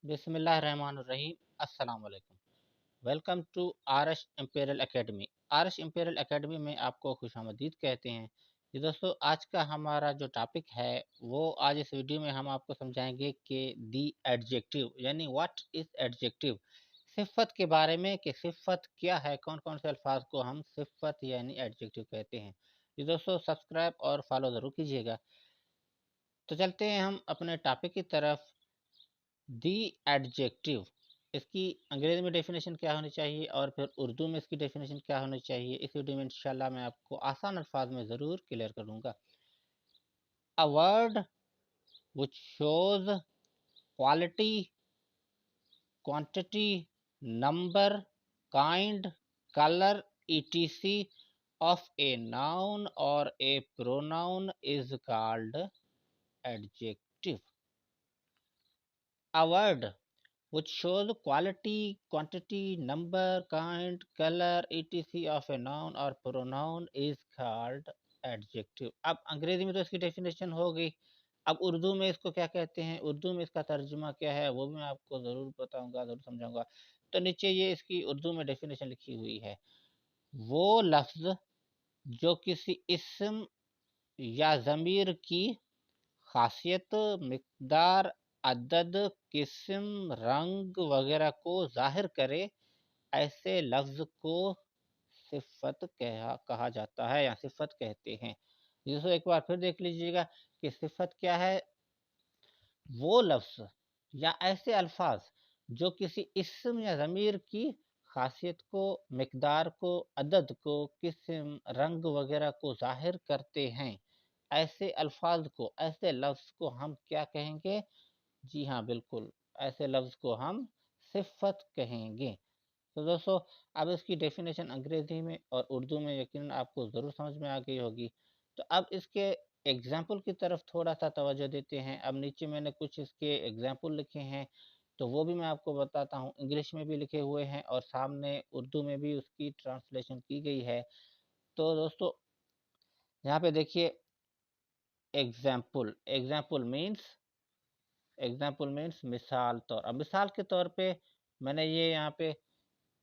बिस्मिल्लाहिर्रहमानिर्रहीम। अस्सलाम वालेकुम। Welcome to RS Imperial Academy. RS Imperial Academy में आपको खुशामदीद कहते हैं। जी दोस्तों, आज का हमारा जो टॉपिक है वो आज इस वीडियो में हम आपको समझाएंगे कि दी एडजेक्टिव यानी व्हाट इज एडजेक्टिव, सिफत के बारे में कि सिफत क्या है, कौन कौन से अल्फाज को हम सिफत यानी एडजेक्टिव कहते हैं। जी दोस्तों, सब्सक्राइब और फॉलो ज़रूर कीजिएगा। तो चलते हैं हम अपने टॉपिक की तरफ। दी एडजेक्टिव, इसकी अंग्रेजी में डेफिनेशन क्या होनी चाहिए और फिर उर्दू में इसकी डेफिनेशन क्या होनी चाहिए, इस वीडियो में इंशाल्लाह मैं आपको आसान अल्फाज में ज़रूर क्लियर करूँगा। A word which shows quality, quantity, number, kind, colour etc of a noun or a pronoun is called adjective. A word which shows quality, quantity, number, kind, color etc of a noun or pronoun is called adjective. अब अंग्रेजी में तो इसकी definition हो गई। अब उर्दू में इसको क्या कहते हैं, उर्दू में इसका तर्जुमा क्या है वो भी मैं आपको ज़रूर बताऊंगा, ज़रूर समझाऊंगा। तो नीचे ये इसकी उर्दू में डेफिनेशन लिखी हुई है। वो लफ्ज़ जो किसी इस्म या ज़मीर की खासियत, मिक़दार, अदद, किस्म, रंग वगैरह को ज़ाहिर करे, ऐसे लफ्ज़ को सिफ़त कहा जाता है या सिफ़त कहते हैं। दोस्तों एक बार फिर देख लीजिएगा कि सिफ़त क्या है। वो लफ्ज़ या ऐसे अल्फाज जो किसी इस्म या ज़मीर की खासियत को, मिक़दार को, अदद को, किस्म, रंग वगैरह को ज़ाहिर करते हैं, ऐसे अल्फाज को, ऐसे लफ्ज़ को हम क्या कहेंगे? जी हाँ, बिल्कुल, ऐसे लफ्ज़ को हम सिफ़त कहेंगे। तो दोस्तों, अब इसकी डेफिनेशन अंग्रेज़ी में और उर्दू में यकीनन आपको ज़रूर समझ में आ गई होगी। तो अब इसके एग्ज़ाम्पल की तरफ थोड़ा-सा तवज्जो देते हैं। अब नीचे मैंने कुछ इसके एग्ज़ाम्पल लिखे हैं, तो वो भी मैं आपको बताता हूँ। इंग्लिश में भी लिखे हुए हैं और सामने उर्दू में भी उसकी ट्रांसलेशन की गई है। तो दोस्तों, यहाँ पे देखिए एग्ज़ाम्पल, एग्ज़ाम्पल मीन्स मिसाल तौर। अब मिसाल के तौर पे मैंने ये यहाँ पे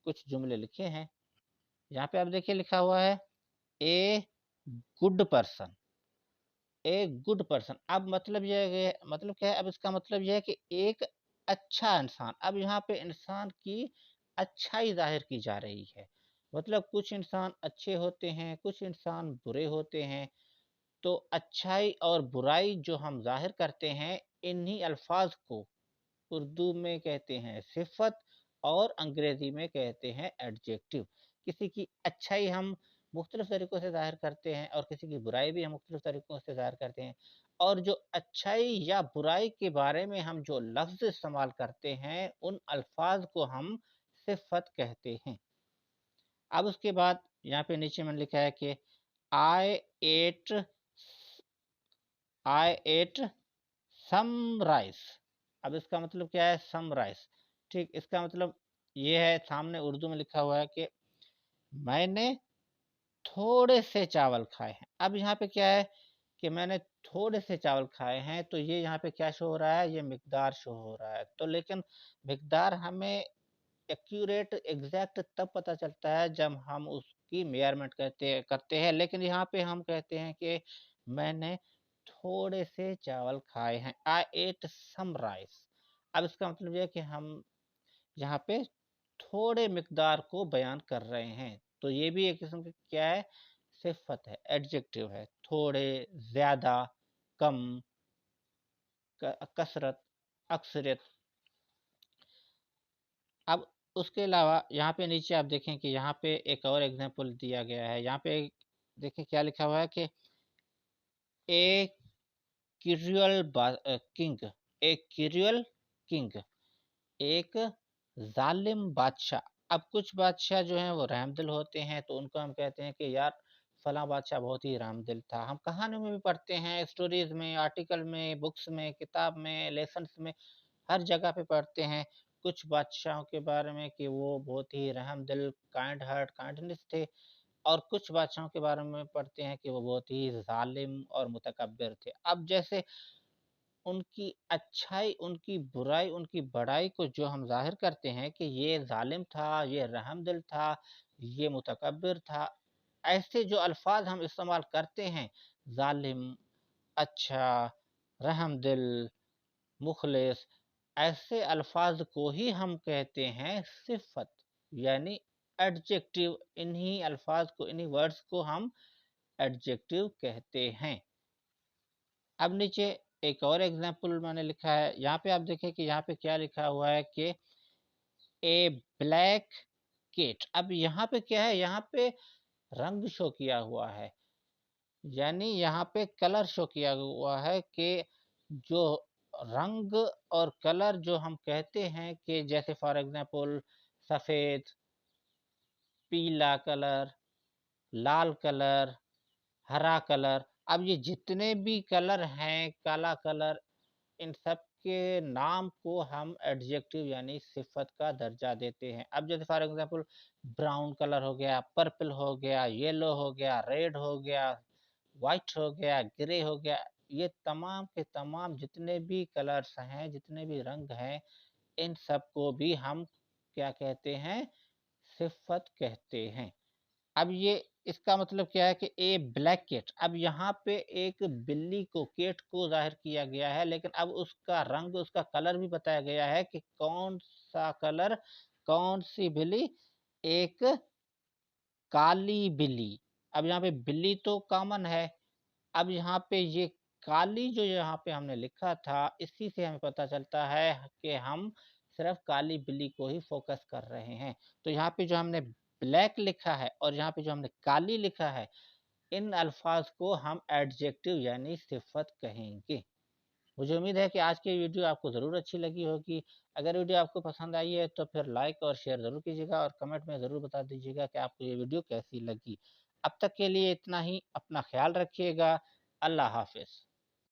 कुछ जुमले लिखे हैं। यहाँ पे आप देखिए लिखा हुआ है a good person, a good person. अब मतलब ये है मतलब क्या है, अब इसका मतलब ये है कि एक अच्छा इंसान। अब यहाँ पे इंसान की अच्छाई ज़ाहिर की जा रही है। मतलब कुछ इंसान अच्छे होते हैं, कुछ इंसान बुरे होते हैं। तो अच्छाई और बुराई जो हम ज़ाहिर करते हैं, इन्हीं अल्फाज को उर्दू में कहते हैं सिफ़त और अंग्रेज़ी में कहते हैं एडजेक्टिव। किसी की अच्छाई हम मुख्तलिफ़ तरीक़ों से ज़ाहिर करते हैं और किसी की बुराई भी हम मुख्तलिफ़ तरीक़ों से ज़ाहिर करते हैं। और जो अच्छाई या बुराई के बारे में हम जो लफ्ज़ इस्तेमाल करते हैं, उन अल्फाज को हम सिफ़त कहते हैं। अब उसके बाद यहाँ पे नीचे मैंने लिखा है कि I ate I ate some rice. अब इसका मतलब क्या है? Some rice. ठीक, इसका मतलब ये है, सामने उर्दू में लिखा हुआ है कि मैंने थोड़े से चावल खाए हैं। अब यहाँ पे क्या है कि मैंने थोड़े से चावल खाए हैं, तो ये यहाँ पे क्या शो हो रहा है? ये मिक़दार शो हो रहा है। तो लेकिन मिक़दार हमें एक्यूरेट, एग्ज़ैक्ट तब पता चलता है जब हम उसकी मेज़रमेंट करते हैं। लेकिन यहाँ पे हम कहते हैं कि मैंने थोड़े से चावल खाए हैं। आई एट सम राइस। अब इसका मतलब ये है कि हम यहाँ पे थोड़े मिक़दार को बयान कर रहे हैं। तो ये भी एक किस्म की क्या है? सिफ़त है, एडजेक्टिव है। थोड़े, ज़्यादा, कम, कसरत, अक्सरियत। अब उसके अलावा यहाँ पे नीचे आप देखें कि यहाँ पे एक और एग्ज़ाम्पल दिया गया है। यहाँ पे देखिए क्या लिखा हुआ है कि a king, A cruel king, एक ज़ालिम बादशाह। अब कुछ बादशाह जो हैं वो रहमदिल होते हैं, तो उनको हम कहते हैं कि यार फलाँ बादशाह बहुत ही रहमदिल था। हम कहानियों में भी पढ़ते हैं, स्टोरीज़ में, आर्टिकल में, बुक्स में, किताब में, लेसन्स में, हर जगह पे पढ़ते हैं कुछ बादशाहों के बारे में कि वो बहुत ही रहमदिल, काइंड हार्ट, काइंडनेस थे। और कुछ बादशाहों के बारे में पढ़ते हैं कि वो बहुत ही ज़ालिम और मुतकब्बिर थे। अब जैसे ان کی اچھائی، ان کی برائی، ان کی بڑائی کو جو ہم ظاہر کرتے ہیں کہ یہ ظالم تھا، یہ رحم دل تھا، یہ متکبر تھا، ایسے جو الفاظ ہم استعمال کرتے ہیں، ظالم، اچھا، رحم دل، مخلص، ایسے الفاظ کو ہی ہم کہتے ہیں صفت، یعنی ایڈجیکٹو۔ انہی الفاظ کو، انہی ورڈز کو ہم ایڈجیکٹو کہتے ہیں۔ اب نیچے ایک اور ایگزامپل میں نے لکھا ہے، یہاں پہ آپ دیکھیں کہ یہاں پہ کیا لکھا ہوا ہے کہ اے بلیک کیٹ۔ اب یہاں پہ کیا ہے، یہاں پہ رنگ شو کیا ہوا ہے، یعنی یہاں پہ کلر شو کیا ہوا ہے کہ جو رنگ اور کلر جو ہم کہتے ہیں کہ جیسے فار ایگزامپل سفید، پیلا کلر، لال کلر، ہرا کلر، اب یہ جتنے بھی کلر ہیں، کالا کلر، ان سب کے نام کو ہم ایڈجیکٹو یعنی صفت کا درجہ دیتے ہیں۔ اب جیسے فار ایگزامپل براؤن کلر ہو گیا، پرپل ہو گیا، یلو ہو گیا، ریڈ ہو گیا، وائٹ ہو گیا، گرے ہو گیا، یہ تمام کے تمام جتنے بھی کلرز ہیں، جتنے بھی رنگ ہیں، ان سب کو بھی ہم کیا کہتے ہیں، صفت کہتے ہیں۔ اب یہ اس کا مطلب کیا ہے کہ اے بلیک کیٹ، اب یہاں پہ ایک بلی کو، کیٹ کو ظاہر کیا گیا ہے، لیکن اب اس کا رنگ، اس کا کلر بھی بتایا گیا ہے کہ کون سا کلر، کون سی بلی، ایک کالی بلی۔ اب یہاں پہ بلی تو کامن ہے، اب یہاں پہ یہ کالی جو یہاں پہ ہم نے لکھا تھا، اسی سے ہمیں پتہ چلتا ہے کہ ہم صرف کالی بلی کو ہی فوکس کر رہے ہیں۔ تو یہاں پہ جو ہم نے بلیک لکھا ہے اور یہاں پہ جو ہم نے کالی لکھا ہے، ان الفاظ کو ہم ایڈجیکٹو یعنی صفت کہیں گے۔ مجھے امید ہے کہ آج کی ویڈیو آپ کو ضرور اچھی لگی ہوگی۔ اگر ویڈیو آپ کو پسند آئی ہے تو پھر لائک اور شیئر ضرور کیجیے گا، اور کمنٹ میں ضرور بتا دیجیے گا کہ آپ کو یہ ویڈیو کیسی لگی۔ اب تک کے لیے اتنا ہی، اپنا خیال رکھیے گا۔ اللہ حافظ۔